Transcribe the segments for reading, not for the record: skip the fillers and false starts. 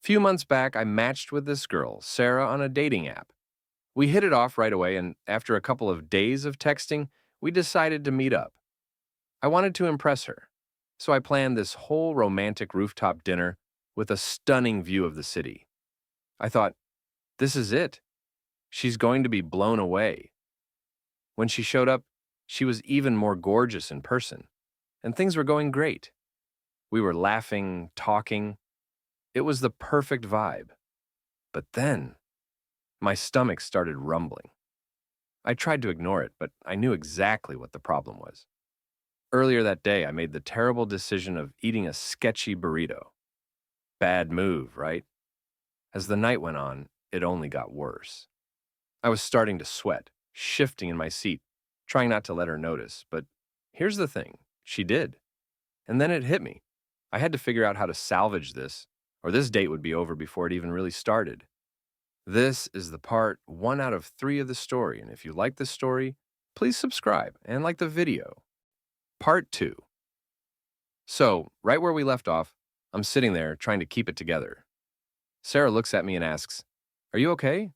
Few months back, I matched with this girl, Sarah, on a dating app. We hit it off right away, and after a couple of days of texting, we decided to meet up. I wanted to impress her, so I planned this whole romantic rooftop dinner with a stunning view of the city. I thought, this is it. She's going to be blown away. When she showed up, she was even more gorgeous in person, and things were going great. We were laughing, talking. It was the perfect vibe. But then, my stomach started rumbling. I tried to ignore it, but I knew exactly what the problem was. Earlier that day, I made the terrible decision of eating a sketchy burrito. Bad move, right? As the night went on, it only got worse. I was starting to sweat, shifting in my seat, trying not to let her notice. But here's the thing, she did. And then it hit me. I had to figure out how to salvage this, or this date would be over before it even really started. This is the part 1 out of 3 of the story, and if you like this story, please subscribe and like the video. Part 2. So, right where we left off, I'm sitting there trying to keep it together. Sarah looks at me and asks, "Are you okay?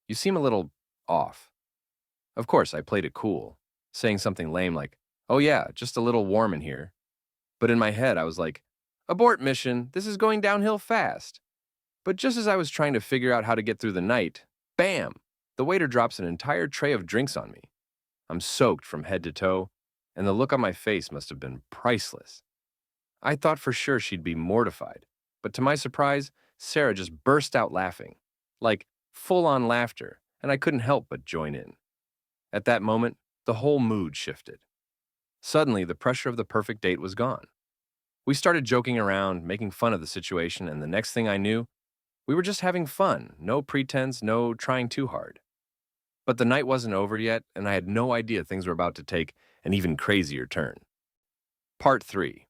You seem a little off." Of course, I played it cool, saying something lame like, "Oh yeah, just a little warm in here." But in my head, I was like, "Abort mission, this is going downhill fast." But just as I was trying to figure out how to get through the night, bam! The waiter drops an entire tray of drinks on me. I'm soaked from head to toe, and the look on my face must have been priceless. I thought for sure she'd be mortified, but to my surprise, Sarah just burst out laughing. Like, full-on laughter, and I couldn't help but join in. At that moment, the whole mood shifted. Suddenly, the pressure of the perfect date was gone. We started joking around, making fun of the situation, and the next thing I knew, we were just having fun, no pretense, no trying too hard. But the night wasn't over yet, and I had no idea things were about to take an even crazier turn. Part 3.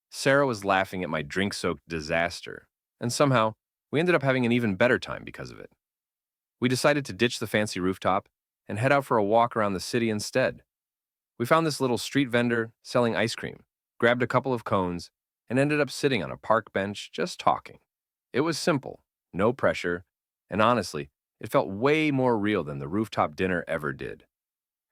Sarah was laughing at my drink-soaked disaster, and somehow, we ended up having an even better time because of it. We decided to ditch the fancy rooftop and head out for a walk around the city instead. We found this little street vendor selling ice cream, grabbed a couple of cones, and ended up sitting on a park bench just talking. It was simple, no pressure, and honestly, it felt way more real than the rooftop dinner ever did.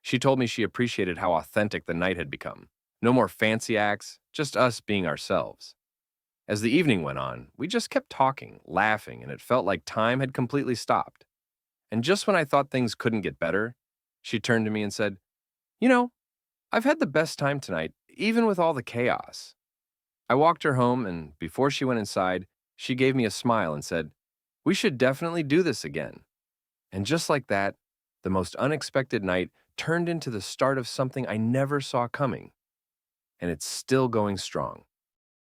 She told me she appreciated how authentic the night had become. No more fancy acts, just us being ourselves. As the evening went on, we just kept talking, laughing, and it felt like time had completely stopped. And just when I thought things couldn't get better, she turned to me and said, "You know, I've had the best time tonight, even with all the chaos." I walked her home, and before she went inside, she gave me a smile and said, "We should definitely do this again." And just like that, the most unexpected night turned into the start of something I never saw coming. And it's still going strong.